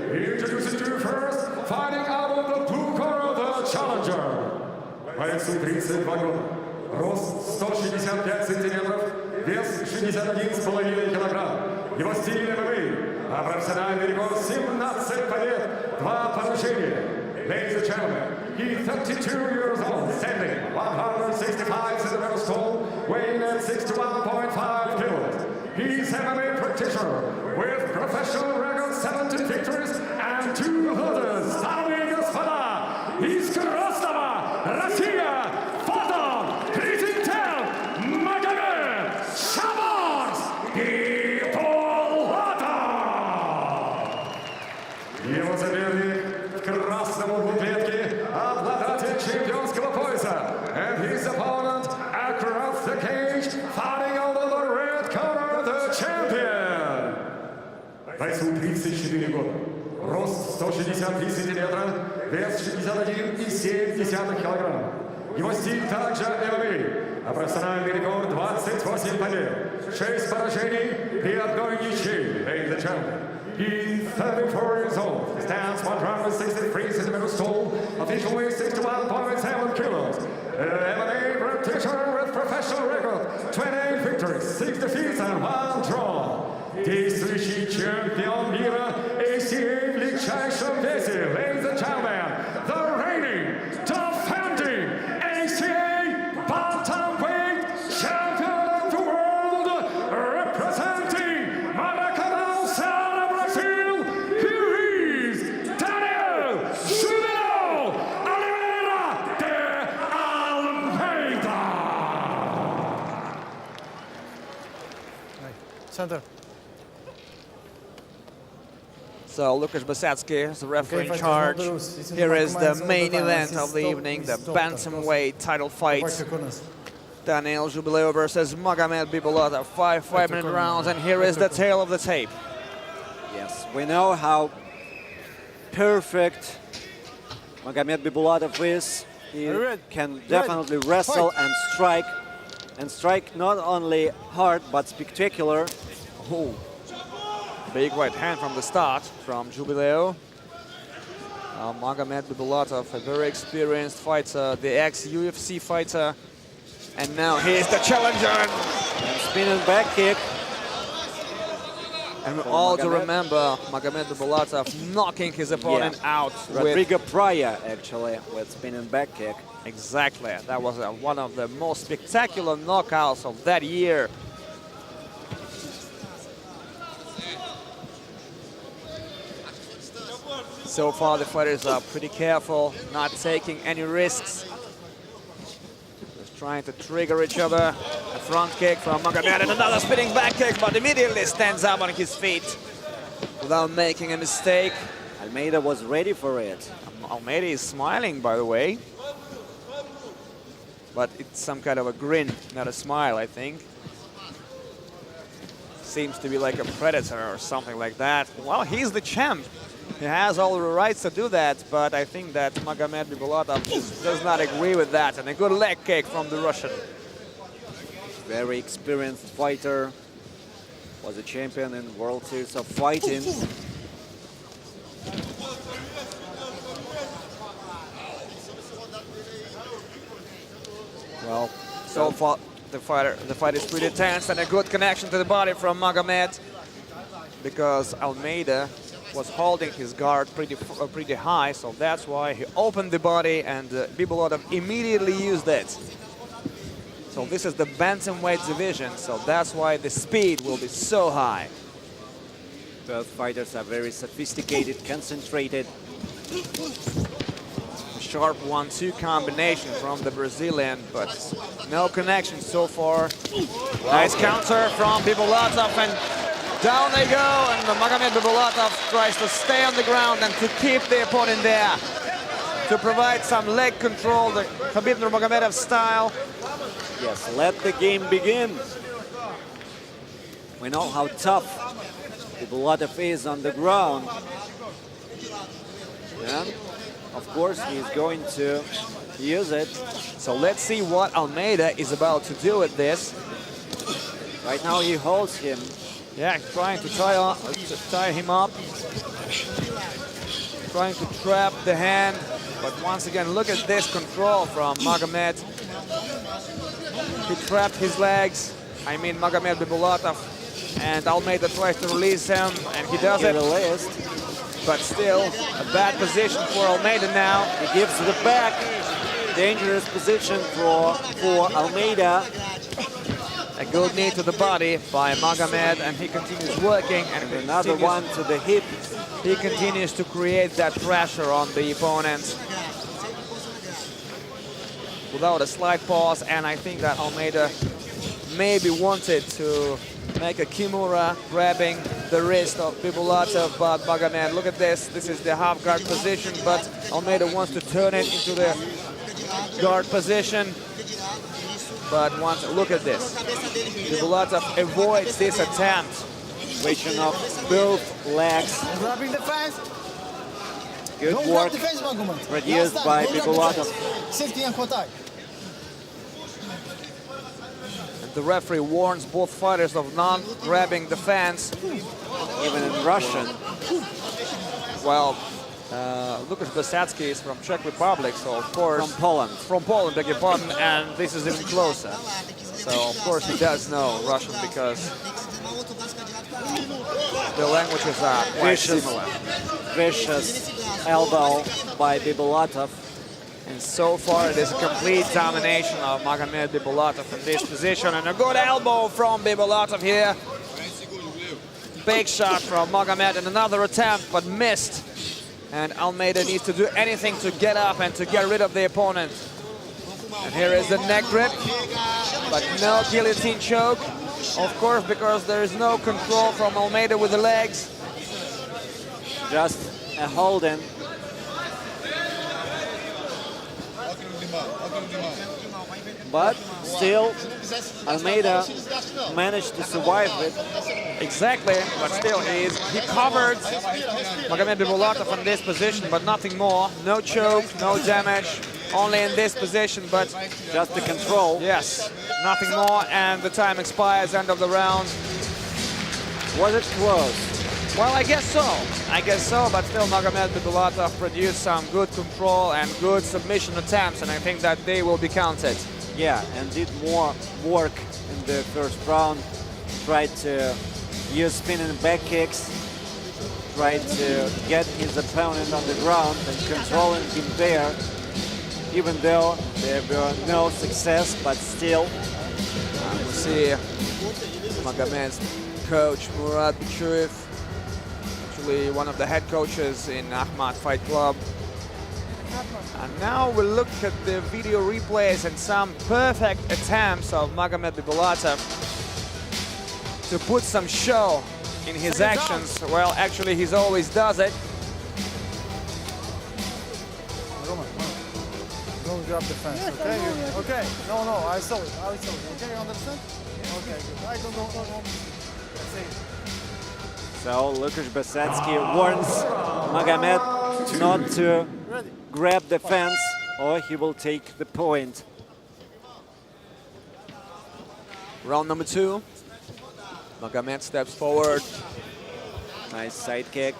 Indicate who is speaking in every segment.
Speaker 1: Introducing to you first, fighting out of the blue corner, the challenger. Весу 32 года, рост 165 сантиметров, вес 61,5 килограмм. Его стиль ММА, а профессиональный рекорд 17 побед, 2 поражения. Ladies and gentlemen, he's 32 years old, standing 165 centimeters tall, weighing at 61.5 kilos. He's MMA practitioner with professional record 17 victories and 2 losses. Дамы и господа, из Красного, Россия, фото, президент Магомед Bibulatov. Его соперник в красном углу клетки, обладатель чемпионского пояса. And his opponent across the cage, fighting over the red corner, the champion. Весу 34 года, рост 163 сантиметра, вес 61,7 килограмм. Его стиль также ММА, а профессиональный рекорд 28 побед, 6 поражений при одной ничьей. Ladies and gentlemen, he's 34 years old, stands 163 centimeters tall, official weight 61.7 kilos. MMA practitioner with professional record, 28 victories, 6 defeats and 1 draw. Действующий чемпион мира ACA в легчайшем весе. Ladies and gentlemen, the reigning, defending ACA bantamweight champion of the world, representing Maracanã, Brazil, here is Daniel Jubileo Oliveira de Almeida.
Speaker 2: Center.
Speaker 3: So Lukasz Basatsky is the referee in charge. Here is the main event of the evening, the bantamweight title fight. Daniel Jubileo versus Magomed Bibulatov, 5 5-minute rounds, and here is the tail of the tape.
Speaker 4: Yes, we know how perfect Magomed Bibulatov is. He can definitely wrestle and strike not only hard but spectacular.
Speaker 3: Oh. Big right hand from the start from Jubileo. Magomed Bibulatov, a very experienced fighter, the ex-UFC fighter. And now here's the challenger.
Speaker 4: And spinning back kick.
Speaker 3: And all to remember, Magomed Bibulatov knocking his opponent out.
Speaker 4: Rodrigo Pryor, actually, with spinning back kick.
Speaker 3: Exactly. That was one of the most spectacular knockouts of that year. So far, the fighters are pretty careful, not taking any risks. Just trying to trigger each other. A front kick from Magomed and another spinning back kick, but immediately stands up on his feet without making a mistake.
Speaker 4: Almeida was ready for it.
Speaker 3: Almeida is smiling, by the way. But it's some kind of a grin, not a smile, I think. Seems to be like a predator or something like that. Well, he's the champ. He has all the rights to do that, but I think that Magomed Bibulatov does not agree with that. And a good leg kick from the Russian.
Speaker 4: Very experienced fighter. Was a champion in World Series of Fighting.
Speaker 3: Well, so far the fight is pretty tense, and a good connection to the body from Magomed, because Almeida was holding his guard pretty high, so that's why he opened the body, and Bibulatov immediately used it. So this is the bantamweight division, so that's why the speed will be so high.
Speaker 4: Both fighters are very sophisticated, concentrated.
Speaker 3: A sharp 1-2 combination from the Brazilian, but no connection so far. Nice counter from Bibulatov, and down they go, and Magomed Bibulatov tries to stay on the ground and to keep the opponent there, to provide some leg control, the Khabib Nurmagomedov style.
Speaker 4: Yes, let the game begin. We know how tough Bibulatov is on the ground. And, of course, he's going to use it.
Speaker 3: So let's see what Almeida is about to do with this.
Speaker 4: Right now he holds him.
Speaker 3: Yeah, trying to tie him up. trying to trap the hand. But once again, look at this control from Magomed. He trapped his legs. I mean, Magomed Bibulatov. And Almeida tries to release him, and he does it. But still, a bad position for Almeida now.
Speaker 4: He gives the back. Dangerous position for Almeida.
Speaker 3: A good knee to the body by Magomed, and he continues working. And
Speaker 4: Another one to the hip.
Speaker 3: He continues to create that pressure on the opponent without a slight pause. And I think that Almeida maybe wanted to make a kimura, grabbing the wrist of Bibulatov, but Magomed, look at this. This is the half guard position, but Almeida wants to turn it into the guard position. But once, look at this. Bibulatov avoids this attempt.
Speaker 4: Situation of both legs.
Speaker 2: Grabbing the fence.
Speaker 4: Good
Speaker 2: Don't
Speaker 4: work
Speaker 2: grab the fence, Magomed.
Speaker 4: produced
Speaker 2: Last
Speaker 4: by
Speaker 2: time, don't grab the
Speaker 4: Bibulatov.
Speaker 2: fence. Сетки не хватай.
Speaker 3: The referee warns both fighters of not grabbing the fence.
Speaker 4: Even in Russian.
Speaker 3: Well, Lukasz Besatsky is from Czech Republic, so of course...
Speaker 4: From Poland.
Speaker 3: From Poland, beg your pardon, and this is even closer. So of course he does know Russian because the languages are quite similar.
Speaker 4: Vicious elbow by Bibulatov.
Speaker 3: And so far it is a complete domination of Magomed Bibulatov in this position, and a good elbow from Bibulatov here. Big shot from Magomed, and another attempt, but missed. And Almeida needs to do anything to get up and to get rid of the opponent. And here is the neck grip, but no guillotine choke, of course, because there is no control from Almeida with the legs.
Speaker 4: Just a holding. But still, Almeida managed to survive it.
Speaker 3: Exactly, but still he covered Magomed Bibulatov in this position, but nothing more. No choke, no damage, only in this position, but
Speaker 4: just the control.
Speaker 3: Yes, nothing more, and the time expires, end of the round.
Speaker 4: Was it close?
Speaker 3: Well, I guess so, but still Magomed Bibulatov produced some good control and good submission attempts, and I think that they will be counted.
Speaker 4: Yeah, and did more work in the first round. Tried to use spinning back kicks. Tried to get his opponent on the ground and controlling him there. Even though there were no success, but still.
Speaker 3: We see Magomed's coach, Murat Bichuev, actually one of the head coaches in Ahmad Fight Club. And now we look at the video replays and some perfect attempts of Magomed Bibulatov to put some show in his actions. Well, actually, he always does it.
Speaker 2: Don't grab the fence, okay? Okay, no, I saw it. Okay, you understand? Okay, good. I don't know.
Speaker 4: So Lukasz Besatsky warns Magomed not to grab the fence or he will take the point.
Speaker 3: Round number 2. Magomed steps forward.
Speaker 4: Nice side kick.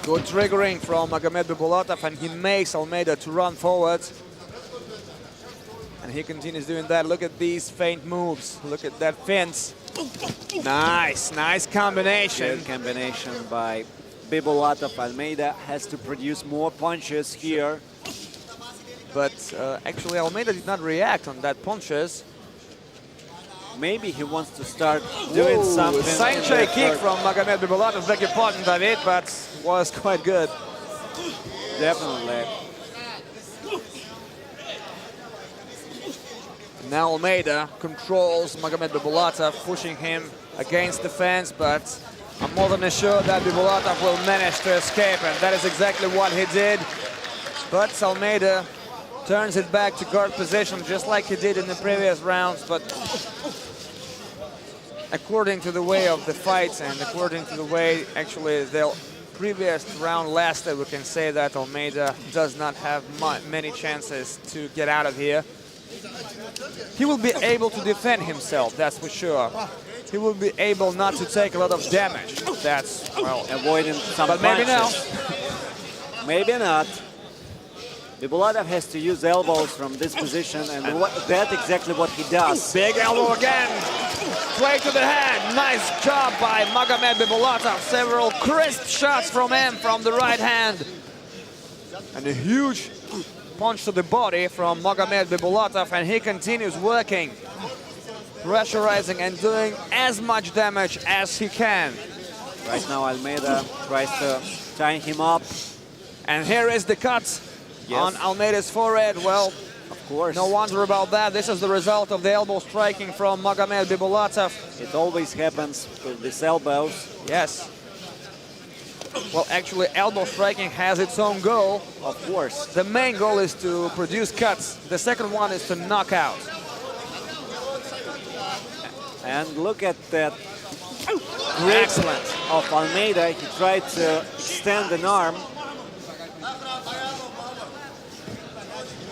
Speaker 3: Good triggering from Magomed Bibulatov, and he makes Almeida to run forward. And he continues doing that. Look at these feint moves. Look at that fence. Nice combination.
Speaker 4: Good combination by Bibulatov. Almeida has to produce more punches here.
Speaker 3: But actually Almeida did not react on that punches.
Speaker 4: Maybe he wants to start doing something.
Speaker 3: Sanchez kick from Magomed Bibulatov, beg your pardon, David, but was quite good.
Speaker 4: Definitely.
Speaker 3: Now Almeida controls Magomed Bibulatov, pushing him against the fence, but I'm more than sure that Bibulatov will manage to escape, and that is exactly what he did. But Almeida turns it back to guard position, just like he did in the previous rounds, but according to the way of the fights and according to the way actually the previous round lasted, we can say that Almeida does not have many chances to get out of here. He will be able to defend himself, that's for sure. he will be able not to take a lot of damage. That's, well,
Speaker 4: Avoiding some
Speaker 3: but maybe now.
Speaker 4: punches. Maybe not. Bibulatov has to use elbows from this position, and that's exactly what he does.
Speaker 3: Big elbow again. Straight to the head. Nice job by Magomed Bibulatov. Several crisp shots from him from the right hand. And a huge punch to the body from Magomed Bibulatov, and he continues working, pressurizing and doing as much damage as he can.
Speaker 4: Right now Almeida tries to tie him up.
Speaker 3: And here is the cut on Almeida's forehead. Well,
Speaker 4: of course.
Speaker 3: No wonder about that. This is the result of the elbow striking from Magomed Bibulatov.
Speaker 4: It always happens with these elbows.
Speaker 3: Yes. Well, actually, elbow striking has its own goal.
Speaker 4: Of course.
Speaker 3: The main goal is to produce cuts. The second one is to knock out.
Speaker 4: And look at that grip of Almeida. He tried to extend an arm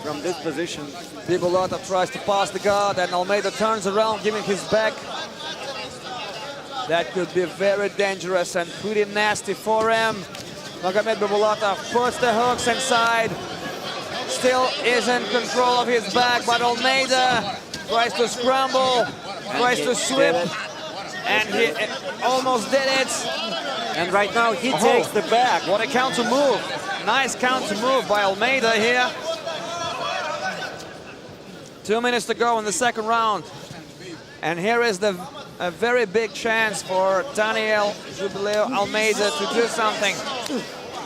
Speaker 4: from this position.
Speaker 3: Bibulatov tries to pass the guard, and Almeida turns around, giving his back. That could be very dangerous and pretty nasty for him. Magomed Bibulatov puts the hooks inside. Still is in control of his back, but Almeida tries to scramble, tries to sweep, and he almost did it.
Speaker 4: And right now he takes the back.
Speaker 3: What a counter move. Nice counter move by Almeida here. 2 minutes to go in the second round. And here is a very big chance for Daniel Jubileo Almeida to do something,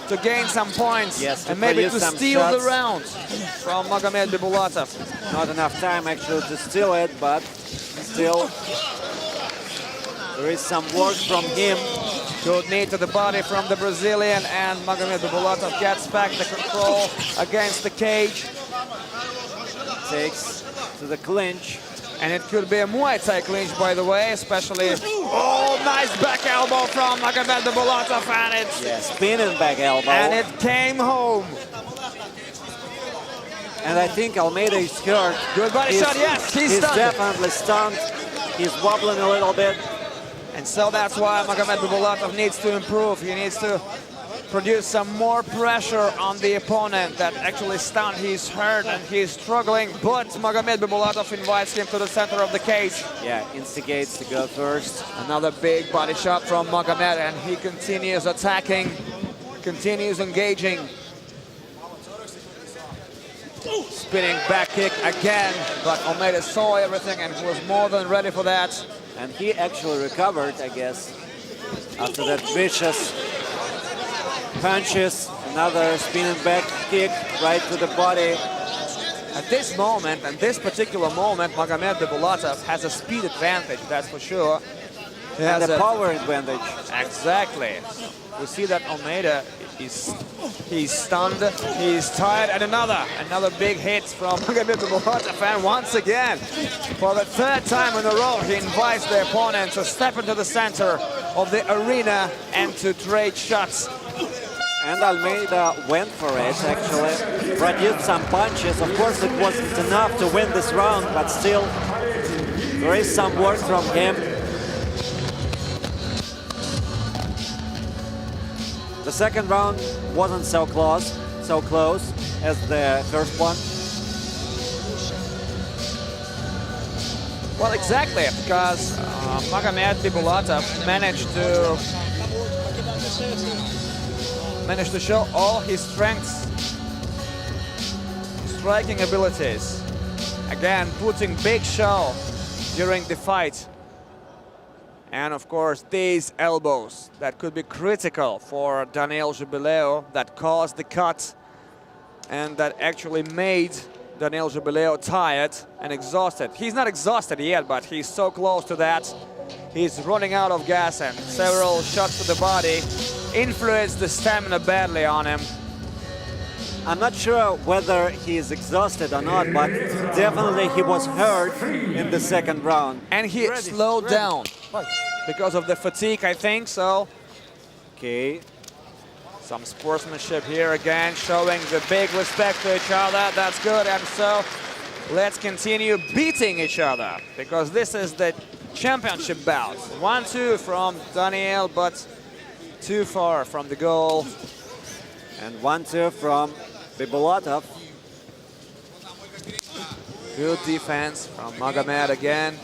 Speaker 3: to gain some points, and maybe to steal the round from Magomed Bibulatov.
Speaker 4: Not enough time actually to steal it, but still there is some work from him.
Speaker 3: Good knee to the body from the Brazilian, and Magomed Bibulatov gets back the control against the cage.
Speaker 4: Takes to the clinch.
Speaker 3: And it could be a Muay Thai clinch, by the way, especially... Oh, nice back elbow from Magomed Bibulatov, and it's...
Speaker 4: Yeah, spinning back elbow.
Speaker 3: And it came home.
Speaker 4: And I think Almeida is hurt.
Speaker 3: Good body shot, yes, he's stunned.
Speaker 4: He's definitely stunned. He's wobbling a little bit.
Speaker 3: And so that's why Magomed Bibulatov needs to improve. He needs to produce some more pressure on the opponent. That actually stunned. He's hurt and he's struggling, but Magomed Bibulatov invites him to the center of the cage.
Speaker 4: Yeah, instigates to go first.
Speaker 3: Another big body shot from Magomed, and he continues attacking, continues engaging. Spinning back kick again, but Almeida saw everything and was more than ready for that.
Speaker 4: And he actually recovered, I guess, after that vicious punches. Another spinning back kick right to the body.
Speaker 3: At this moment, and this particular moment, Magomed Bibulatov has a speed advantage, that's for sure. He
Speaker 4: and
Speaker 3: has
Speaker 4: a power advantage.
Speaker 3: Exactly. We see that Almeida he's stunned, he's tired, and another big hit from Magomed Bibulatov, and once again, for the third time in a row, he invites the opponent to step into the center of the arena and to trade shots.
Speaker 4: And Almeida went for it, actually. Produced some punches. Of course, it wasn't enough to win this round, but still, there is some work from him. The second round wasn't so close as the first one.
Speaker 3: Well, exactly, because Magomed Bibulatov managed to show all his strengths, striking abilities. Again, putting big show during the fight. And of course, these elbows that could be critical for Daniel Jubileo, that caused the cut and that actually made Daniel Jubileo tired and exhausted. He's not exhausted yet, but he's so close to that. He's running out of gas, and several shots to the body influenced the stamina badly on him.
Speaker 4: I'm not sure whether he is exhausted or not, but definitely he was hurt in the second round.
Speaker 3: And he slowed down because of the fatigue, I think, so.
Speaker 4: Okay.
Speaker 3: Some sportsmanship here again, showing the big respect to each other. That's good, and so let's continue beating each other, because this is the championship bout. 1-2 from Daniel, but too far from the goal.
Speaker 4: And 1-2 from Bibulatov.
Speaker 3: Good defense from Magomed again,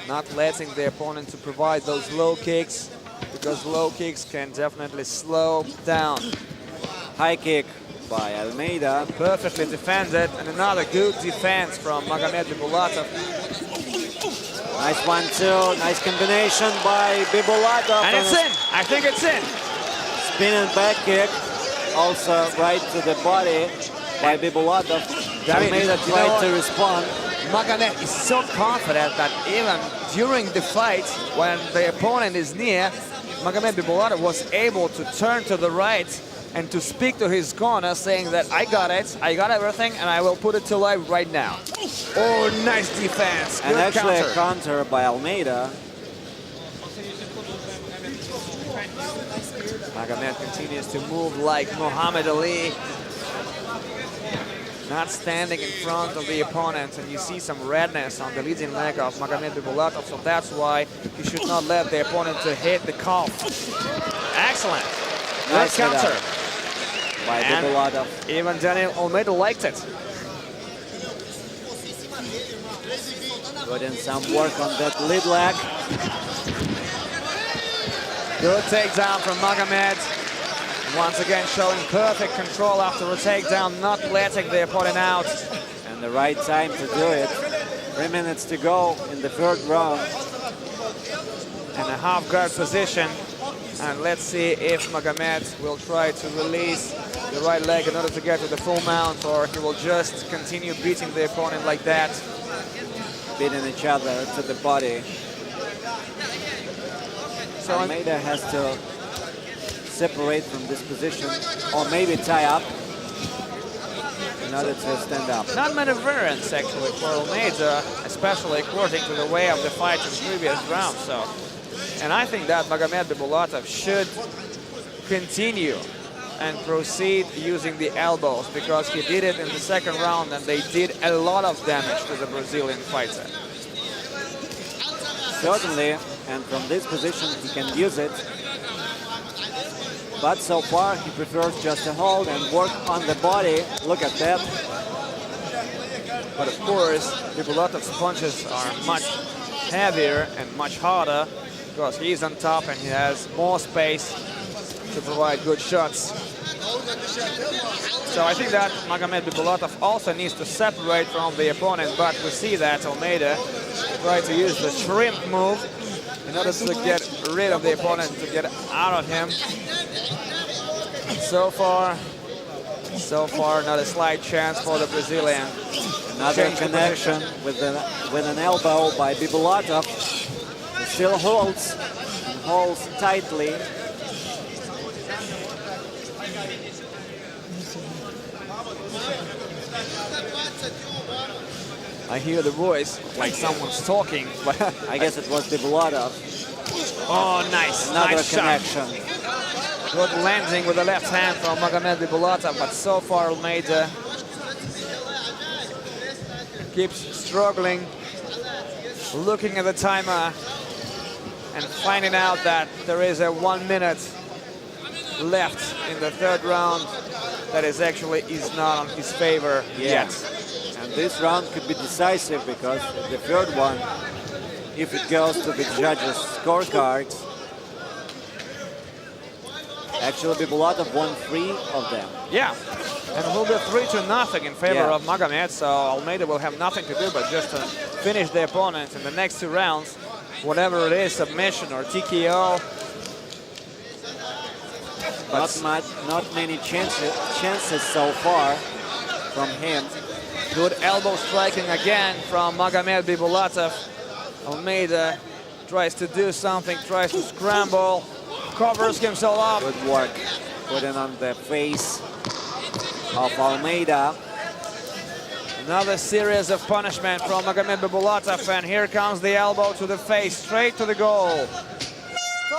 Speaker 3: not letting the opponent to provide those low kicks, because low kicks can definitely slow down.
Speaker 4: High kick by Almeida.
Speaker 3: Perfectly defended, and another good defense from Magomed Bibulatov.
Speaker 4: Nice 1-2, nice combination by Bibulatov.
Speaker 3: And it's in, I think it's in.
Speaker 4: Spinning back kick, also right to the body by Bibulatov. Almeida tried to respond.
Speaker 3: Magomed is so confident that even during the fight, when the opponent is near, Magomed Bibulatov was able to turn to the right and to speak to his corner, saying that I got it, I got everything, and I will put it to life right now. Oh, nice defense. Good
Speaker 4: And actually
Speaker 3: counter.
Speaker 4: a counter by Almeida.
Speaker 3: Magomed continues to move like Muhammad Ali, not standing in front of the opponent, and you see some redness on the leading leg of Magomed Bibulatov, so that's why you should not let the opponent to hit the calf. Excellent. Good
Speaker 4: Nice hit
Speaker 3: counter.
Speaker 4: up by
Speaker 3: And
Speaker 4: Bibulatov.
Speaker 3: even Daniel Almeida liked it.
Speaker 4: Put in some work on that lead leg.
Speaker 3: Good takedown from Magomed. Once again showing perfect control after a takedown, not letting the opponent out.
Speaker 4: And the right time to do it. 3 minutes to go in the third round.
Speaker 3: In a half guard position. And let's see if Magomed will try to release the right leg in order to get to the full mount, or he will just continue beating the opponent like that.
Speaker 4: Beating each other to the body.
Speaker 3: So
Speaker 4: Almeida has to separate from this position, or maybe tie up in order to stand up.
Speaker 3: not many variants actually for Almeida, especially according to the way of the fight in previous rounds. So, and I think that Magomed Bibulatov should continue and proceed using the elbows, because he did it in the second round and they did a lot of damage to the Brazilian fighter.
Speaker 4: Certainly, and from this position he can use it. But so far he prefers just to hold and work on the body. Look at that.
Speaker 3: But of course, Bibulatov's punches are much heavier and much harder, because he's on top and he has more space to provide good shots. So I think that Magomed Bibulatov also needs to separate from the opponent, but we see that Almeida tried to use the shrimp move in order to get rid of the opponent, to get out of him. So far, not a slight chance for the Brazilian.
Speaker 4: Another
Speaker 3: Change the
Speaker 4: connection with an elbow by Bibulatov. He still holds and holds tightly.
Speaker 3: I hear the voice like someone's talking, but
Speaker 4: I guess it was Bibulatov.
Speaker 3: oh, nice,
Speaker 4: Another
Speaker 3: nice shot.
Speaker 4: connection.
Speaker 3: Good landing with the left hand from Magomed Bibulatov, but so far Almeida keeps struggling, looking at the timer and finding out that there is a 1 minute left in the third round that is not on his favor yet.
Speaker 4: And this round could be decisive, because the third one, if it goes to the judges' scorecards, actually Bibulatov won 3 of them.
Speaker 3: Yeah, and it will be 3-0 in favor
Speaker 4: Yeah.
Speaker 3: of Magomed, so Almeida will have nothing to do but just to finish the opponent in the next 2 rounds, whatever it is, submission or TKO.
Speaker 4: Not many chances so far from him.
Speaker 3: Good elbow striking again from Magomed Bibulatov. Almeida tries to do something, tries to scramble, covers himself up.
Speaker 4: Good work putting on the face of Almeida.
Speaker 3: Another series of punishment from Magomed Bibulatov, and here comes the elbow to the face, straight to the goal.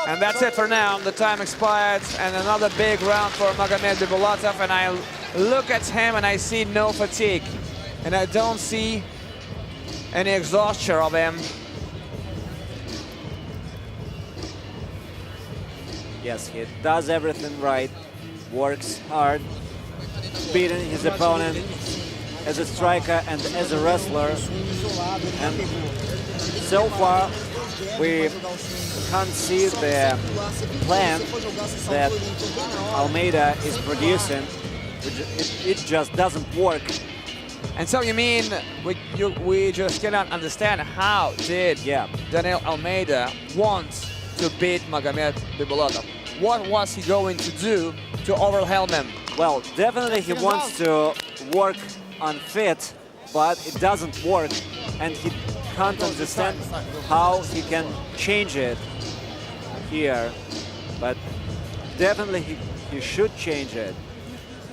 Speaker 3: And that's it for now. The time expired, and another big round for Magomed Bibulatov, and I look at him and I see no fatigue. And I don't see any exhaustion of him.
Speaker 4: Yes, he does everything right, works hard, beating his opponent as a striker and as a wrestler. And so far, we can't see the plan that Almeida is producing. It just doesn't work.
Speaker 3: And so you mean we just cannot understand how did Daniel Almeida want to beat Magomed Bibulatov? What was he going to do to overwhelm him?
Speaker 4: Well, definitely he wants to work on fit, but it doesn't work, and he can't understand how he can change it here. But definitely he should change it.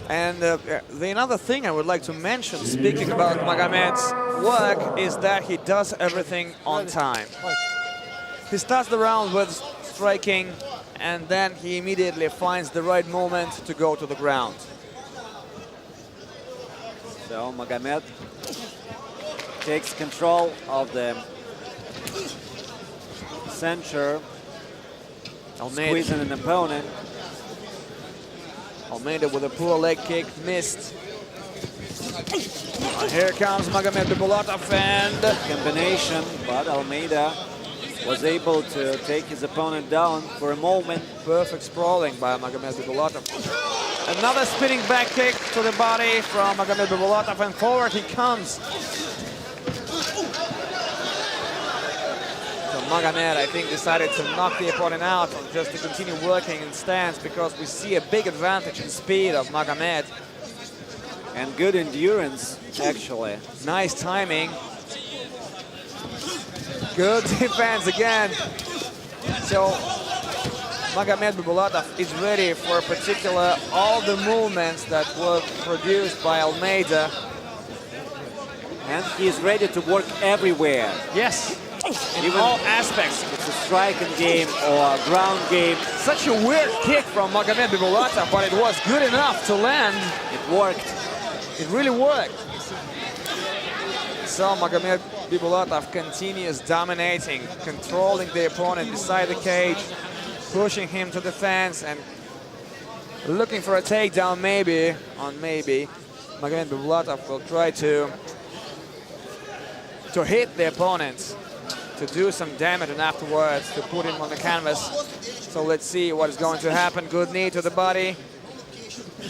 Speaker 3: And the another thing I would like to mention, speaking about Magomed's work, is that he does everything on time. He starts the round with striking, and then he immediately finds the right moment to go to the ground.
Speaker 4: So Magomed takes control of the center, squeezing an opponent.
Speaker 3: Almeida with a poor leg kick, missed. Here comes Magomed Bibulatov, and
Speaker 4: Combination, but Almeida was able to take his opponent down for a moment.
Speaker 3: Perfect sprawling by Magomed Bibulatov. Another spinning back kick to the body from Magomed Bibulatov, and forward he comes. Magomed, I think, decided to knock the opponent out or just to continue working in stance, because we see a big advantage in speed of Magomed.
Speaker 4: And good endurance, actually.
Speaker 3: Nice timing. Good defense again. So Magomed Bibulatov is ready for particular all the movements that were produced by Almeida.
Speaker 4: And he's ready to work everywhere.
Speaker 3: Yes. In all aspects.
Speaker 4: It's a striking game or a ground game.
Speaker 3: Such a weird kick from Magomed Bibulatov, but it was good enough to land.
Speaker 4: It worked.
Speaker 3: It really worked. So Magomed Bibulatov continues dominating, controlling the opponent beside the cage, pushing him to the fence and looking for a takedown maybe. Magomed Bibulatov will try to hit the opponent, to do some damage, and afterwards to put him on the canvas. So let's see what is going to happen. Good knee to the body,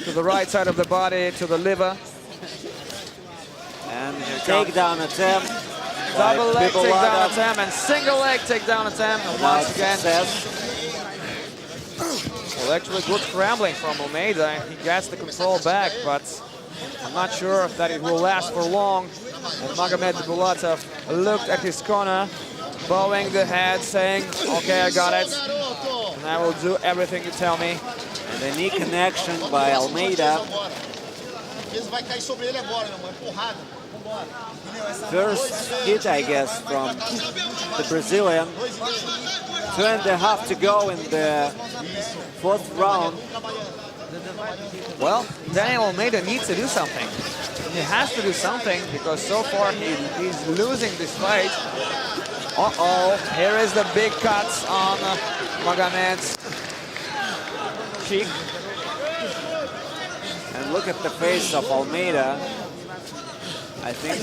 Speaker 3: to the right side of the body, to the liver.
Speaker 4: And takedown attempt.
Speaker 3: Double leg takedown attempt and single leg takedown attempt. And once again, well, actually good scrambling from Almeida. He gets the control back, but I'm not sure that it will last for long. And Magomed Bibulatov looked at his corner, bowing the head, saying, okay, I got it, and I will do everything you tell me.
Speaker 4: And the knee connection by Almeida. First hit, I guess, from the Brazilian. 2.5 to go in the fourth round.
Speaker 3: Well, Daniel Almeida needs to do something. He has to do something, because so far he's losing this fight. Uh-oh, here is the big cuts on Magomed's cheek.
Speaker 4: And look at the face of Almeida. I think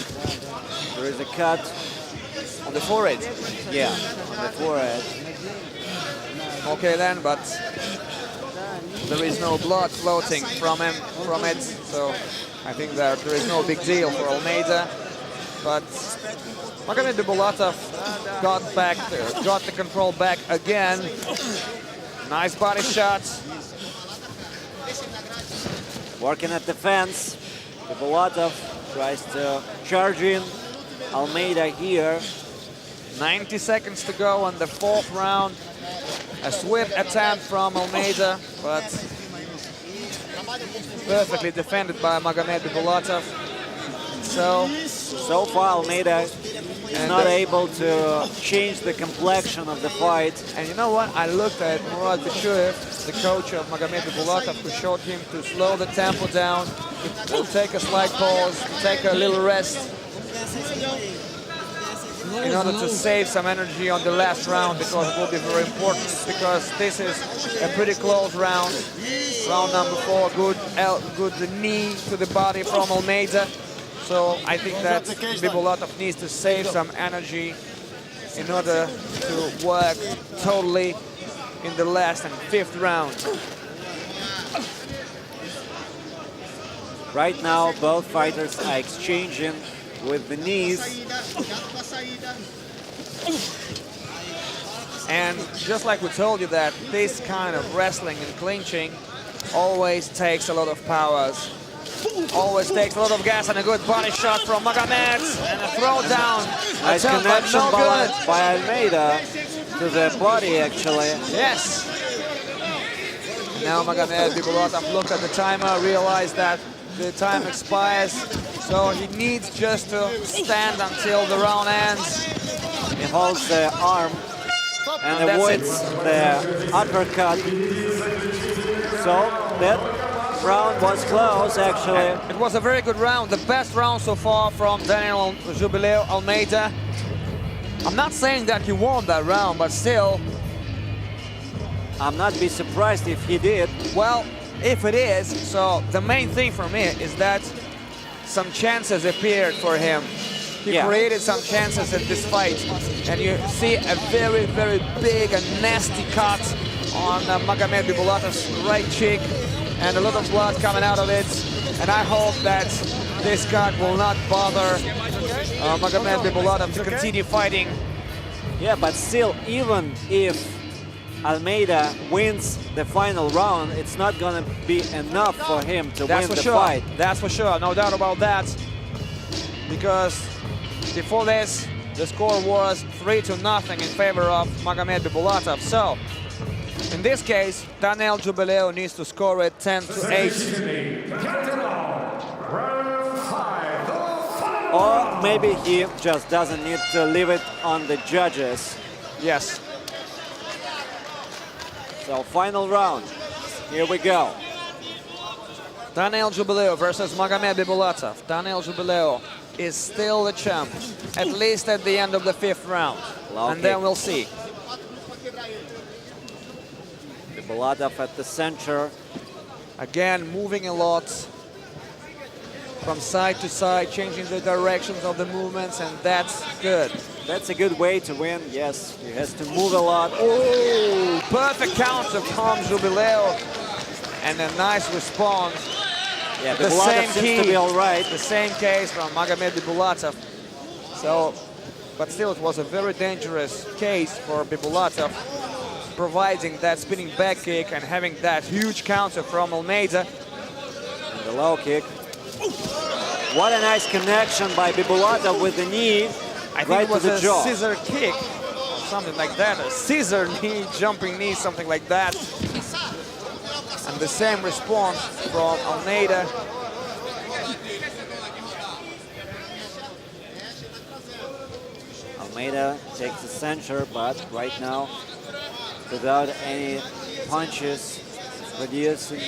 Speaker 4: there is a cut
Speaker 3: on the forehead.
Speaker 4: Yeah, on the forehead.
Speaker 3: Okay then, but there is no blood floating from it, so I think that there is no big deal for Almeida. But Magomed Bibulatov got the control back again. Nice body shot.
Speaker 4: Working at the fence. Bibulatov tries to charge in. Almeida here.
Speaker 3: 90 seconds to go in the fourth round. A swift attempt from Almeida, but perfectly defended by Magomed Bibulatov.
Speaker 4: So far Almeida is not able to change the complexion of the fight.
Speaker 3: And you know what? I looked at Murad Bishuev, the coach of Magomed Bibulatov, who showed him to slow the tempo down, to take a slight pause, to take a little rest. in order to save some energy on the last round, because it will be very important, because this is a pretty close round. Round number 4, good knee to the body from Almeida. So I think that Bibulatov needs to save some energy in order to work totally in the last and 5th round.
Speaker 4: Right now, both fighters are exchanging with the knees.
Speaker 3: And just like we told you, that this kind of wrestling and clinching always takes a lot of powers. Always takes a lot of gas, and a good body shot from Magomed, and a throw down.
Speaker 4: Nice connection by Almeida to the body, actually.
Speaker 3: Yes. Now Magomed Bibulatov looked at the timer, realized that the time expires, so he needs just to stand until the round ends.
Speaker 4: He holds the arm and avoids the uppercut. So that round was close, actually.
Speaker 3: It was a very good round, the best round so far from Daniel Jubileo Almeida. I'm not saying that he won that round, but still,
Speaker 4: I'm not be surprised if he did.
Speaker 3: Well, if it is, so the main thing for me is that some chances appeared for him. He created some chances in this fight, and you see a very, very big and nasty cut on Magomed Bibulatov's right cheek, and a lot of blood coming out of it. And I hope that this cut will not bother Magomed Bibulatov to continue fighting.
Speaker 4: Yeah, but still, even if Almeida wins the final round, it's not gonna be enough for him to win the fight.
Speaker 3: That's for sure, no doubt about that. Because before this, the score was 3-0 in favor of Magomed Bibulatov. So, in this case, Daniel Jubileo needs to score it 10-8.
Speaker 4: Or maybe he just doesn't need to leave it on the judges.
Speaker 3: Yes.
Speaker 4: So final round, here we go.
Speaker 3: Daniel Jubileo versus Magomed Bibulatov. Daniel Jubileo is still the champ, at least at the end of the 5th round. And then we'll see.
Speaker 4: Bibulatov at the center.
Speaker 3: Again, moving a lot from side to side, changing the directions of the movements, and that's good.
Speaker 4: That's a good way to win. Yes, he has to move a lot.
Speaker 3: Oh, perfect counter from Jubileo, and a nice response.
Speaker 4: Yeah, Bibulatov seems to be all right.
Speaker 3: The same case from Magomed Bibulatov. So, but still, it was a very dangerous case for Bibulatov, providing that spinning back kick and having that huge counter from Almeida.
Speaker 4: And the low kick. What a nice connection by Bibulatov with the knee.
Speaker 3: I think it was a scissor kick, or something like that. A scissor knee, jumping knee, something like that. And the same response from Almeida.
Speaker 4: Almeida takes the center, but right now, without any punches producing.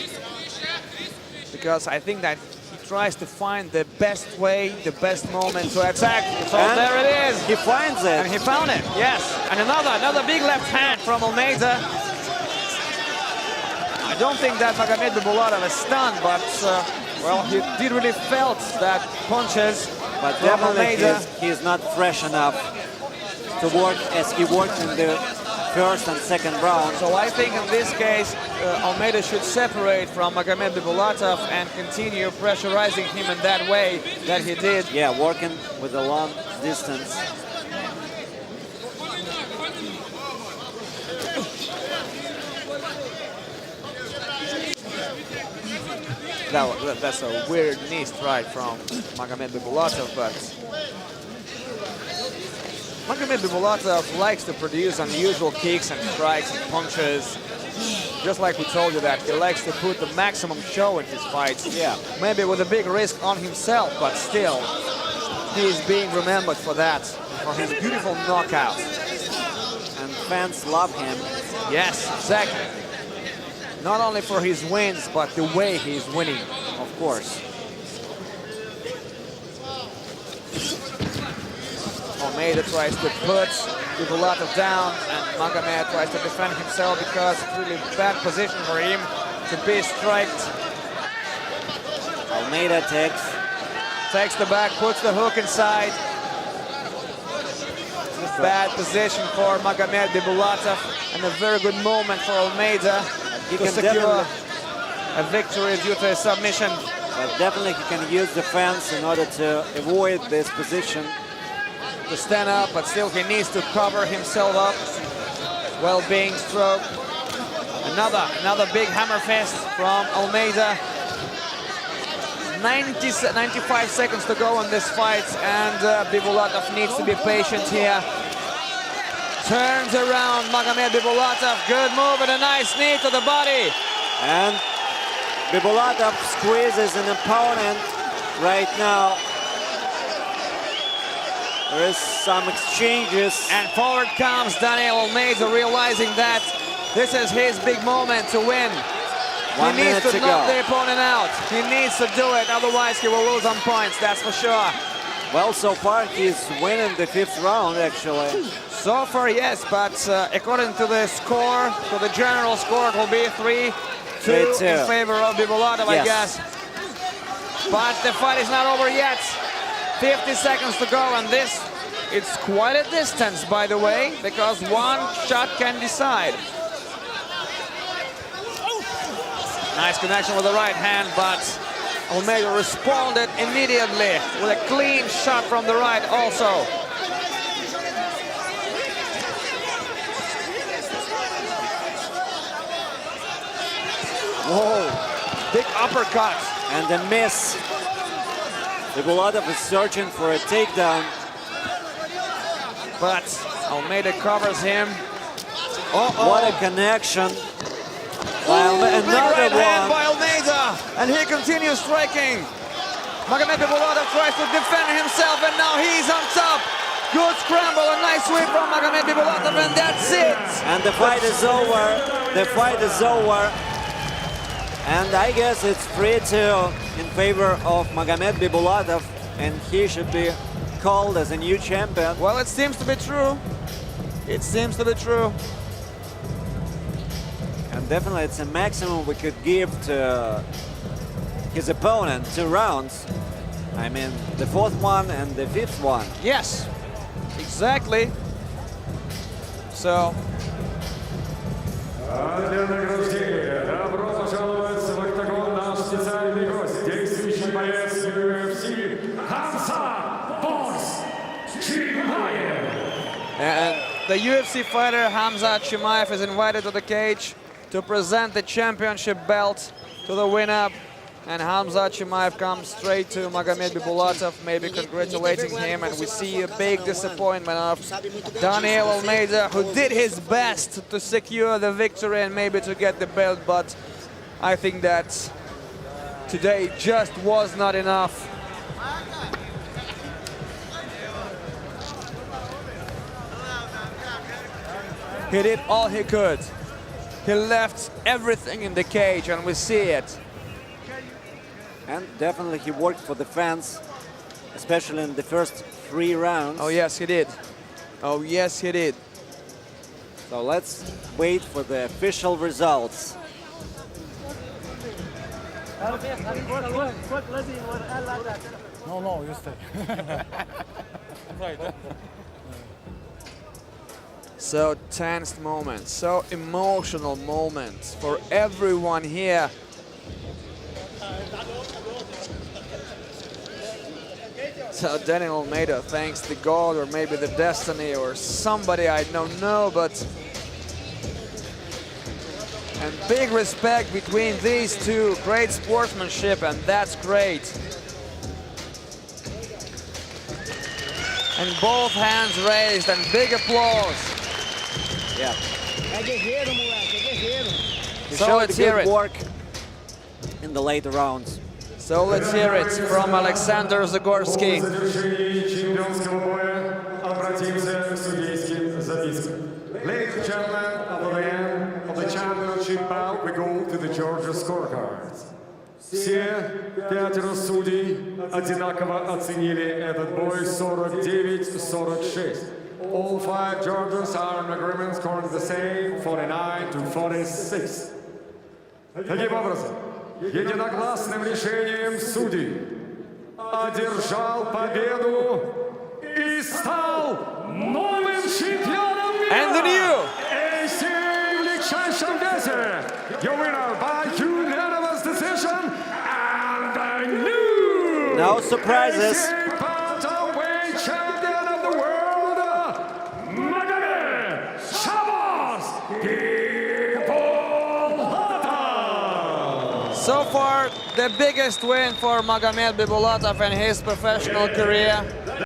Speaker 3: Because I think that he tries to find the best way, the best moment to attack. So and there it is.
Speaker 4: He finds it.
Speaker 3: And he found it, yes. And another big left hand from Almeida. I don't think that Magomed Bibulatov is stunned, but well, he did really felt that punches.
Speaker 4: But definitely he's not fresh enough to work as he worked in the 1st and 2nd round.
Speaker 3: So I think in this case, Almeida should separate from Magomed Bibulatov and continue pressurizing him in that way that he did.
Speaker 4: Yeah, working with a long distance.
Speaker 3: That's a weird knee strike from Magomed Bibulatov, but Magomed Bibulatov likes to produce unusual kicks and strikes and punches. Just like we told you that he likes to put the maximum show in his fights.
Speaker 4: Yeah.
Speaker 3: Maybe with a big risk on himself, but still, he is being remembered for that, for his beautiful knockouts.
Speaker 4: And fans love him.
Speaker 3: Yes, exactly. Not only for his wins, but the way he's winning, of course. Oh, Almeida tries to put Bibulatov down, and Magomed tries to defend himself because it's really bad position for him to be striked.
Speaker 4: Almeida
Speaker 3: Takes the back, puts the hook inside. Bad position for Magomed Bibulatov, and a very good moment for Almeida to secure a victory due to a submission.
Speaker 4: But definitely he can use defense in order to avoid this position.
Speaker 3: To stand up, but still he needs to cover himself up. Well being stroke. Another big hammer fist from Almeida. 95 seconds to go in this fight, and Bibulatov needs to be patient here. Turns around Magomed Bibulatov. Good move and a nice knee to the body.
Speaker 4: And Bibulatov squeezes an opponent right now. There is some exchanges.
Speaker 3: And forward comes Daniel Almeida, realizing that this is his big moment to win.
Speaker 4: 1
Speaker 3: He needs
Speaker 4: minute
Speaker 3: to
Speaker 4: to
Speaker 3: knock
Speaker 4: go.
Speaker 3: the opponent out. He needs to do it, otherwise he will lose on points, that's for sure.
Speaker 4: Well, so far he's winning the 5th round, actually.
Speaker 3: So far, yes, but according to the score, to the general score, it will be 3-2 in favor of Bibulatov, I guess. But the fight is not over yet. 50 seconds to go, and it's quite a distance, by the way, because one shot can decide. Nice connection with the right hand, but Almeida responded immediately with a clean shot from the right also. Whoa, big uppercut.
Speaker 4: And a miss. Bibulatov is searching for a takedown.
Speaker 3: But Almeida covers him.
Speaker 4: What a connection.
Speaker 3: Another
Speaker 4: one.
Speaker 3: by Almeida, and he continues striking. Magomed Bibulatov tries to defend himself, and now he's on top. Good scramble, a nice sweep from Magomed Bibulatov, and that's it.
Speaker 4: And the fight is over. The fight is over. And I guess it's 3-2 in favor of Magomed Bibulatov, and he should be called as a new champion.
Speaker 3: Well, it seems to be true. It seems to be true.
Speaker 4: And definitely it's a maximum we could give to his opponent, 2 rounds. I mean, the 4th one and the 5th one.
Speaker 3: Yes, exactly. So,
Speaker 1: Для награждения добро пожаловать в октагон наш специальный гость, действующий боец UFC Hamza Chimaev.
Speaker 3: and the UFC fighter Hamza Chimaev is invited to the cage to present the championship belt to the winner. And Hamza Chimaev comes straight to Magomed Bibulatov, maybe congratulating him, and we see a big disappointment of Daniel Almeida, who did his best to secure the victory and maybe to get the belt, but I think that today just was not enough. He did all he could. He left everything in the cage, and we see it.
Speaker 4: And definitely he worked for the fans, especially in the first 3 rounds.
Speaker 3: Oh, yes, he did. Oh, yes, he did.
Speaker 4: So let's wait for the official results.
Speaker 2: No, you stay.
Speaker 3: So tense moments, so emotional moments for everyone here. So Daniel Almeida thanks the God or maybe the destiny or somebody I don't know, but and big respect between these two, great sportsmanship, and that's great. And both hands raised and big applause.
Speaker 4: Yeah. He
Speaker 3: So
Speaker 4: showed
Speaker 3: let's hear
Speaker 4: good
Speaker 3: it.
Speaker 4: work in the later rounds.
Speaker 3: So let's hear it from Alexander Zagorski.
Speaker 1: По завершении чемпионского боя обратимся к судейским запискам. Ladies and gentlemen, at the end of the championship bout, we go to the Georgia scorecards. Все пятеро судей одинаково оценили этот бой 49-46. All five judges are in agreement scoring the same 49-46. Таким образом, единогласным решением судей одержал победу и стал новым чемпионом
Speaker 3: And the
Speaker 1: мира!
Speaker 3: new
Speaker 1: ACA в легчайшем весе! Your winner by unanimous decision and the new
Speaker 4: No surprises.
Speaker 1: ACA bantamweight champion of the world, Magomed Bibulatov!
Speaker 3: So far, the biggest win for Magomed Bibulatov in his professional career.